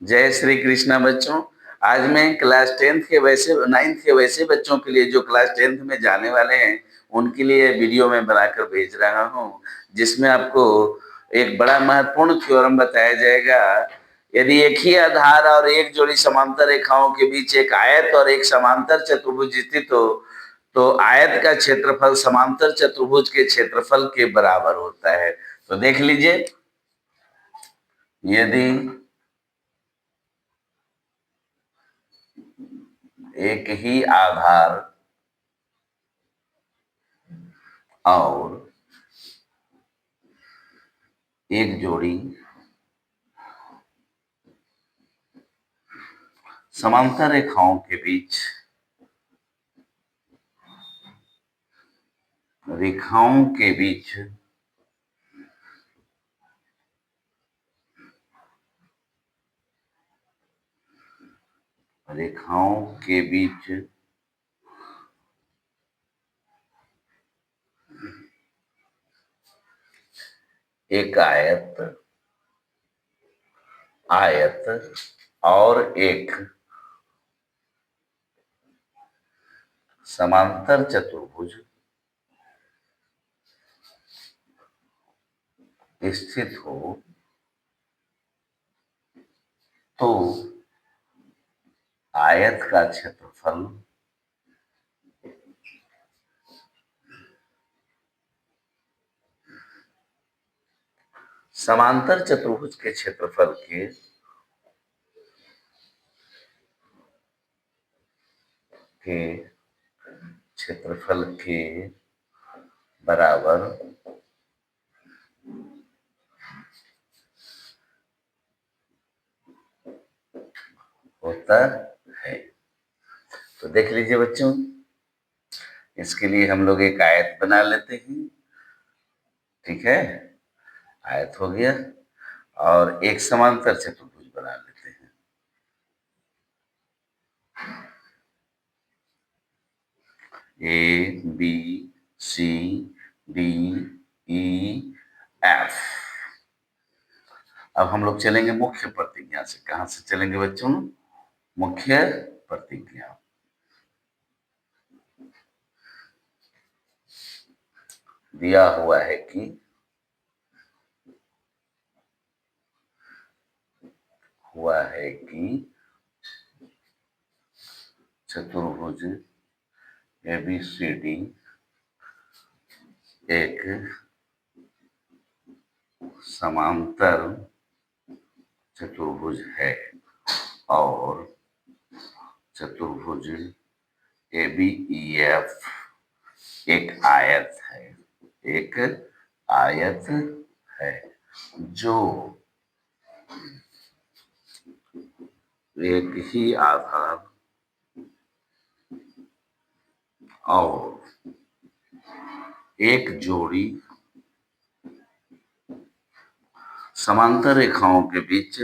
जय श्री कृष्णा बच्चों। आज मैं क्लास 10th के वैसे 9th के वैसे बच्चों के लिए जो क्लास 10th में जाने वाले हैं उनके लिए वीडियो में बनाकर भेज रहा हूं, जिसमें आपको एक बड़ा महत्वपूर्ण थ्योरम बताया जाएगा। यदि एक ही आधार और एक जोड़ी समांतर रेखाओं के बीच एक आयत और एक समांतर चतुर्भुज स्थित हो तो आयत का क्षेत्रफल समांतर चतुर्भुज के क्षेत्रफल के बराबर होता है। तो देख लीजिए, यदि एक ही आधार और एक जोड़ी समांतर रेखाओं के बीच रेखाओं के बीच रेखाओं के बीच एक आयत और एक समांतर चतुर्भुज स्थित हो तो आयत का क्षेत्रफल समांतर चतुर्भुज के क्षेत्रफल के बराबर होता है। तो देख लीजिए बच्चों, इसके लिए हम लोग एक आयत बना लेते हैं। ठीक है, आयत हो गया और एक समांतर चतुर्भुज बना लेते हैं। A B C D E F. अब हम लोग चलेंगे मुख्य प्रतिज्ञा से। कहां से चलेंगे बच्चों? मुख्य प्रतिज्ञा। दिया हुआ है कि चतुर्भुज एबीसीडी एक समांतर चतुर्भुज है और चतुर्भुज एबीईएफ एक आयत है जो एक ही आधार और एक जोड़ी समांतर रेखाओं के बीच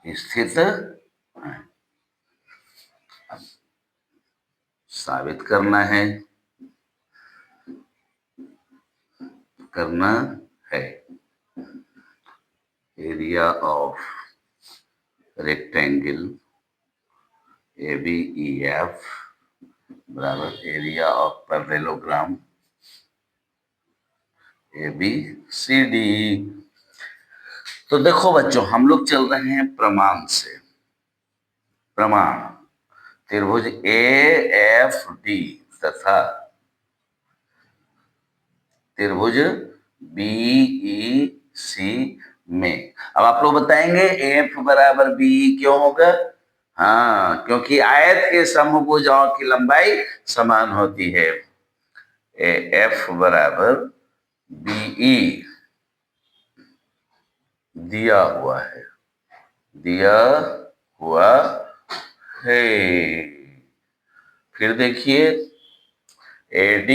स्थित है। साबित करना है एरिया ऑफ रेक्टेंगल ABEF बराबर एरिया ऑफ पैरेललोग्राम ABCD। तो देखो बच्चों, हम लोग चल रहे हैं प्रमाण से। प्रमाण त्रिभुज AFD तथा त्रिभुज BEC में। अब आप लोग बताएंगे AF बराबर BE क्यों होगा? हाँ, क्योंकि आयत के समभुजाओं की लंबाई समान होती है। AF बराबर BE दिया हुआ है। फिर देखिए AD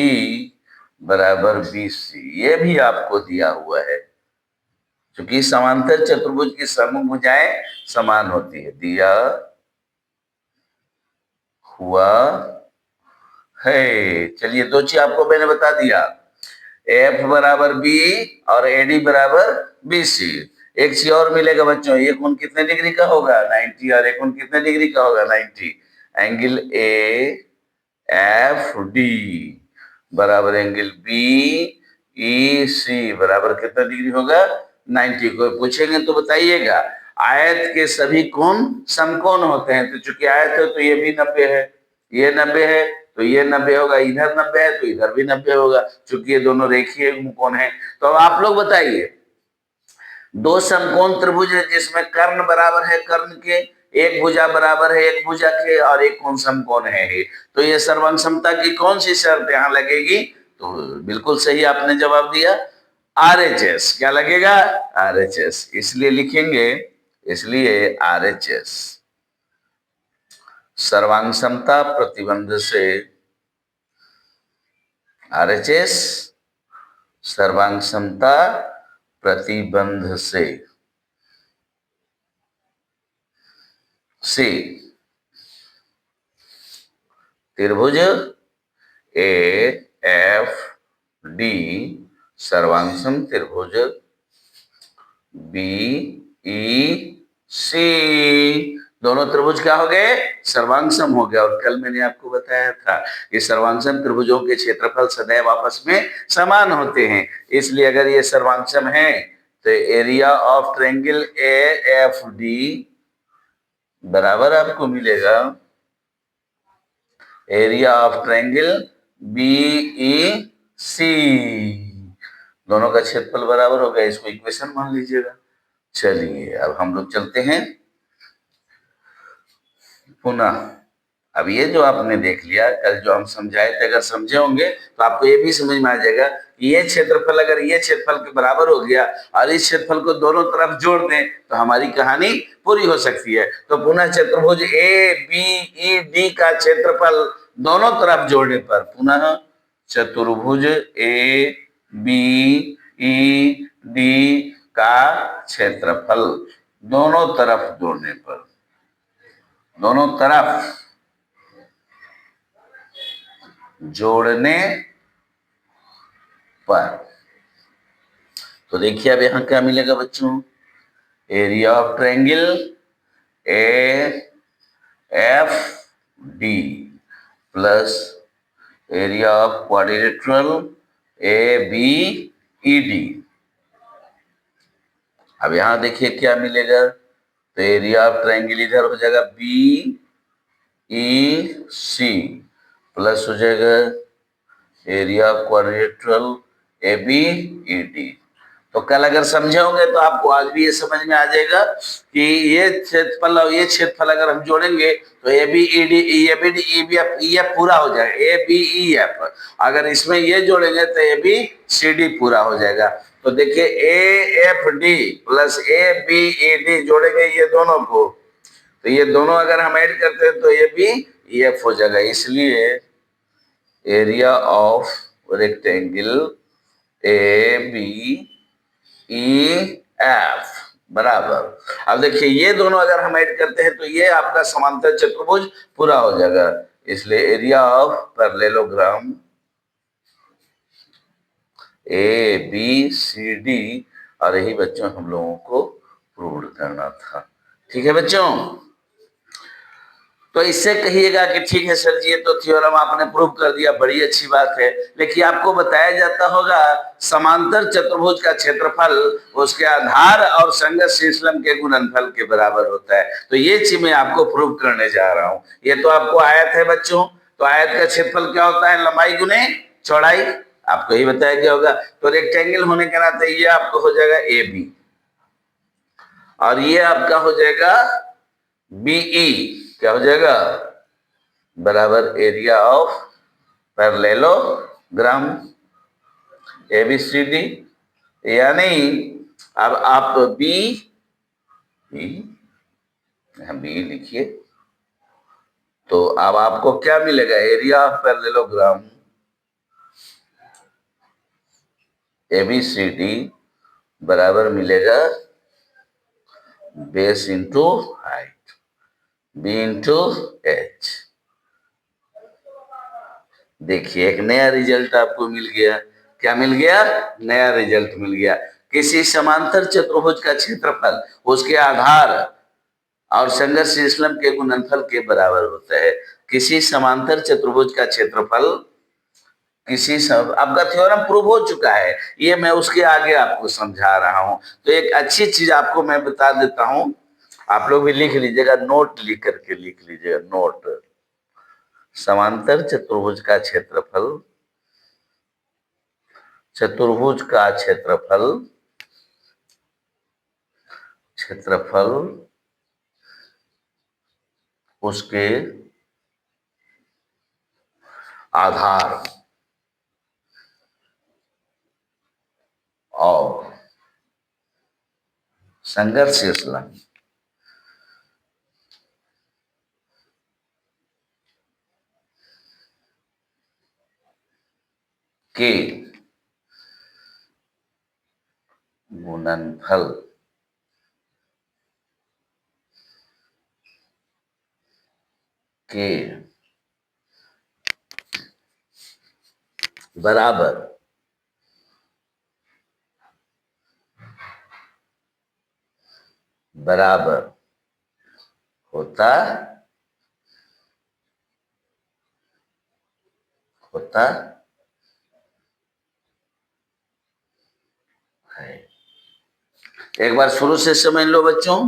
बराबर BC, ये भी आपको दिया हुआ है। क्योंकि समांतर चतुर्भुज की समभुजाएं समान होती है। हुआ है। चलिए, दो चीज आपको मैंने बता दिया, एफ बराबर बी और एडी बराबर बी सी। एक चीज और मिलेगा बच्चों, ये कोण कितने डिग्री का होगा 90, और एक कोण कितने डिग्री का होगा 90। एंगल ए एफ डी बराबर एंगल बी ई सी बराबर कितना डिग्री होगा 90। को पूछेंगे तो बताइएगा। आयत के सभी कोण समकोण होते हैं, तो चूंकि आयत है तो ये भी 90 है, ये 90 है तो ये 90 होगा, इधर 90 है तो इधर भी 90 होगा, चूंकि ये दोनों रेखीय कोण है। तो अब आप लोग बताइए, दो समकोण त्रिभुज है जिसमें कर्ण बराबर है कर्ण के, एक भुजा बराबर है एक भुजा के, और एक कोण समकोण है, तो ये सर्वांग समता की कौन सी शर्त यहां लगेगी? तो बिल्कुल सही आपने जवाब दिया, आरएचएस। क्या लगेगा? आरएचएस। इसलिए लिखेंगे, इसलिए आरएचएस सर्वांग समता प्रतिबंध से, आरएचएस सर्वांग समता प्रतिबंध से त्रिभुज ए एफ डी सर्वांगसम त्रिभुज बी ई सी, दोनों त्रिभुज क्या हो गए? सर्वांगसम हो गया। और कल मैंने आपको बताया था कि सर्वांगसम त्रिभुजों के क्षेत्रफल सदैव आपस में समान होते हैं, इसलिए अगर ये सर्वांगसम है तो area of triangle A F D बराबर आपको मिलेगा area of triangle B E C, दोनों का क्षेत्रफल बराबर हो गया। इसको इक्वेशन मान लीजिएगा। चलिए, अब हम लोग चलते हैं पुनः। अब ये जो आपने देख लिया, कल जो हम समझाए थे, अगर समझे होंगे तो आपको ये भी समझ में आ जाएगा कि ये क्षेत्रफल अगर ये क्षेत्रफल के बराबर हो गया और इस क्षेत्रफल को दोनों तरफ जोड़ दें तो हमारी कहानी पूरी हो सकती है। तो पुनः चतुर्भुज ए बी ई डी का क्षेत्रफल दोनों तरफ जोड़ने पर, पुनः चतुर्भुज ए बी ई डी का क्षेत्रफल दोनों तरफ जोड़ने पर, दोनों तरफ जोड़ने पर, तो देखिए अब यहां क्या मिलेगा बच्चों? Area of triangle A F D plus area of quadrilateral A B E D. अब यहां देखिए क्या मिलेगा, तो एरिया ऑफ ट्रायंगल इधर हो जाएगा बी ई सी प्लस हो जाएगा area of quadrilateral A B E D. तो कल अगर समझे होंगे तो आपको आज भी ये समझ में आ जाएगा कि ये क्षेत्रफल और ये क्षेत्रफल अगर हम जोड़ेंगे तो A B E D A B D E B F E F पूरा हो जाएगा, ए बी ई एफ। अगर इसमें ये जोड़ेंगे तो ए बी सी डी पूरा हो जाएगा। तो देखिए A F D plus A B E D जोड़ेंगे ये दोनों को, तो ये दोनों अगर हम ऐड करते हैं तो ए बी ई एफ हो जाएगा। इसलिए area of rectangle A B E F बराबर, अब देखिए ये दोनों अगर हम ऐड करते हैं तो ये आपका समांतर चतुर्भुज पूरा हो जाएगा। इसलिए area of parallelogram A B C D, और यही बच्चों हम लोगों को प्रूव करना था। ठीक है बच्चों, तो इससे कहिएगा कि ठीक है सर जी ये तो थ्योरम आपने प्रूव कर दिया, बड़ी अच्छी बात है, लेकिन आपको बताया जाता होगा समांतर चतुर्भुज का क्षेत्रफल उसके आधार और संगत शीर्षलंब के गुणनफल के बराबर होता है। तो ये चीज मैं आपको प्रूव करने जा रहा हूं। ये तो आपको आयत है बच्चों, तो आयत का क्षेत्रफल क्या होता है? लंबाई गुने चौड़ाई, आपको ही बताया गया होगा। तो रेक्टेंगल होने के नाते ये आपको हो जाएगा ए बी, और ये आपका हो जाएगा बीई, क्या हो जाएगा? बराबर एरिया ऑफ पैरेललोग्राम एबीसीडी, यानी अब आप बी लिखिए, तो अब आपको क्या मिलेगा? एरिया ऑफ पैरेललोग्राम एबीसीडी बराबर मिलेगा base into height, B into H, देखिए एक नया रिजल्ट आपको मिल गया। क्या मिल गया? नया रिजल्ट मिल गया। किसी समांतर चतुर्भुज का क्षेत्रफल उसके आधार और संघर्ष श्लेष्मल के गुणनफल के बराबर होता है। किसी समांतर चतुर्भुज का क्षेत्रफल आपका थ्योरम प्रूव हो चुका है, ये मैं उसके आगे आपको समझा रहा हूं। तो एक अच्छी चीज आपको मैं बता देता हूं, आप लोग भी लिख लीजिएगा, नोट लिख करके लिख लीजिएगा, नोट। समांतर चतुर्भुज का क्षेत्रफल, चतुर्भुज का क्षेत्रफल, क्षेत्रफल उसके आधार और संघर्ष श्लेष्मल के गुणनफल के बराबर बराबर होता होता है। एक बार शुरू से समझ लो बच्चों।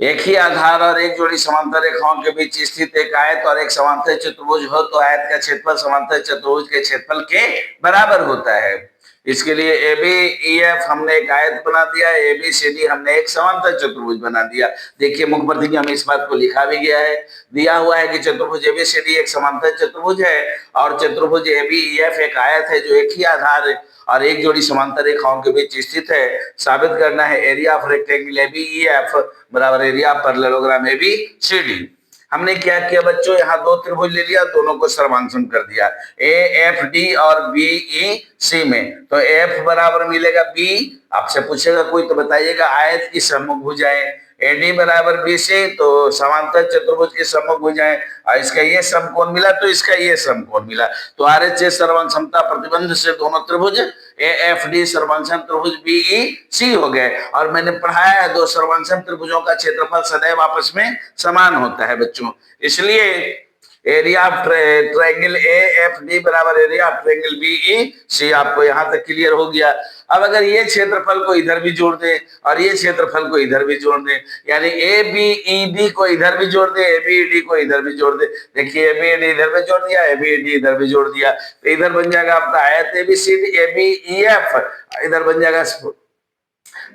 एक ही आधार और एक जोड़ी समांतर रेखाओं के बीच स्थित एक आयत और एक समांतर चतुर्भुज हो तो आयत का क्षेत्रफल समांतर चतुर्भुज के क्षेत्रफल के बराबर होता है। इसके लिए ए बी ई एफ हमने एक आयत बना दिया, ए बी सी डी हमने एक समांतर चतुर्भुज बना दिया। देखिए मुख्य प्रतिज्ञा में इस बात को लिखा भी गया है, दिया हुआ है कि चतुर्भुज ए बी सी डी एक समांतर चतुर्भुज है और चतुर्भुज ए बी ई एफ एक आयत है जो एक ही आधार और एक जोड़ी समांतर रेखाओं के बीच स्थित है। साबित करना है area of rectangle A B E F बराबर area parallelogram A B C D. हमने क्या किया बच्चों, यहाँ दो त्रिभुज ले लिया, दोनों को सर्वांक्षण कर दिया ए एफ डी और बी ई सी में। तो एफ बराबर मिलेगा बी, आपसे पूछेगा कोई तो बताइएगा आयत की सम्मुख भुजाएं, एडी बराबर बी सी तो समांतर चतुर्भुज की सम्मुख भुजाएं, और इसका ये समकोण मिला तो इसका ये समकोण मिला। तो आर एच ए सर्वांक्षमता प्रतिबंध से दोनों त्रिभुज ए एफ डी सर्वांक्षण त्रिभुज बी ई सी हो गए। और मैंने पढ़ाया है दो सर्वांक्षण त्रिभुजों का क्षेत्रफल सदैव आपस में समान होता है बच्चों। इसलिए area of triangle A F D बराबर area of triangle B E C, आपको यहां तक क्लियर हो गया। अब अगर ये क्षेत्रफल को इधर भी जोड़ दे और ये क्षेत्रफल को इधर भी जोड़ दे, यानी ए बी ई डी को इधर भी जोड़ दे, ए बी ई डी को इधर भी जोड़ दे, देखिए ए बी ई डी इधर भी जोड़ दिया, ए बी ई डी इधर भी जोड़ दिया, तो इधर बन जाएगा आपका आयत A B C D A B E F, इधर बन जाएगा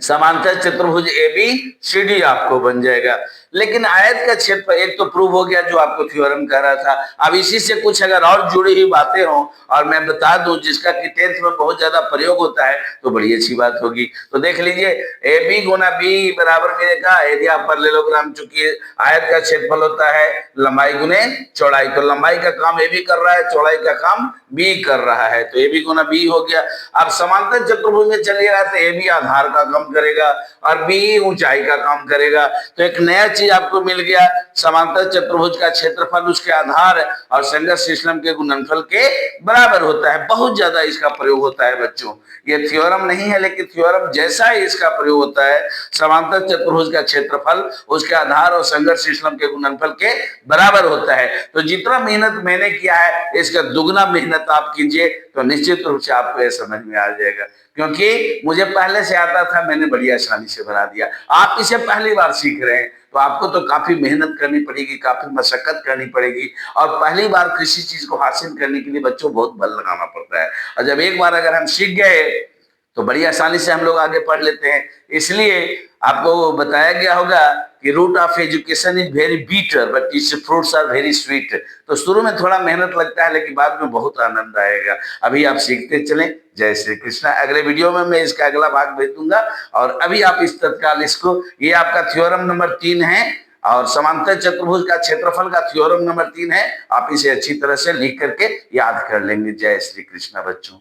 समांतर चतुर्भुज ए बी सी डी आपको बन जाएगा। लेकिन आयत का क्षेत्रफल एक तो प्रूव हो गया जो आपको थ्योरम कह रहा था। अब इसी से कुछ अगर और जुड़ी हुई बातें हो और मैं बता दूं जिसका कि 10th में बहुत ज्यादा प्रयोग होता है तो बड़ी अच्छी बात होगी। तो देख लीजिए ए बी गुना बी बराबर मिलेगा एरिया पैरेललोग्राम, चूंकि आयत का क्षेत्रफल होता है लंबाई गुने चौड़ाई, तो लंबाई का काम ए बी कर रहा है, चौड़ाई का काम बी कर रहा है, तो ए बी गुना बी हो गया। अब समांतर चतुर्भुज में चलिएगा तो ए बी आधार का काम करेगा और बी ऊंचाई का काम करेगा। तो एक नया चीज आपको मिल गया, समांतर चतुर्भुज का क्षेत्रफल उसके आधार और संघर्ष श्लेष्मल के गुणनफल के बराबर होता है। बहुत ज्यादा इसका प्रयोग होता है बच्चों, ये थ्योरम नहीं है लेकिन थ्योरम जैसा ही इसका प्रयोग होता है। समांतर चतुर्भुज का क्षेत्रफल उसके आधार और संघर्ष श्लेष्मल के गुणनफल के बराबर होता है। तो जितना मेहनत मैंने किया है इसका दुगना मेहनत आप कीजिए तो निश्चित रूप से आपको यह समझ में आ जाएगा, क्योंकि मुझे पहले से आता था, मैंने बड़ी आसानी से बना दिया। आप इसे पहली बार सीख रहे हैं तो आपको तो काफी मेहनत करनी पड़ेगी, काफी मशक्कत करनी पड़ेगी, और पहली बार किसी चीज को हासिल करने के लिए बच्चों बहुत बल लगाना पड़ता है। और जब एक बार अगर हम सीख गए तो बड़ी आसानी से हम लोग आगे पढ़ लेते हैं। इसलिए आपको बताया गया होगा कि root of education is very bitter but its fruits are very sweet. तो शुरू में थोड़ा मेहनत लगता है लेकिन बाद में बहुत आनंद आएगा। अभी आप सीखते चलें। जय श्री कृष्णा। अगले वीडियो में मैं इसका अगला भाग भेज दूंगा। और अभी आप इस तत्काल इसको, ये आपका थ्योरम नंबर 3 है और समांतर चतुर्भुज का क्षेत्रफल का थ्योरम नंबर 3 है। आप इसे अच्छी तरह से लिख करके याद कर लेंगे। जय श्री कृष्णा बच्चों।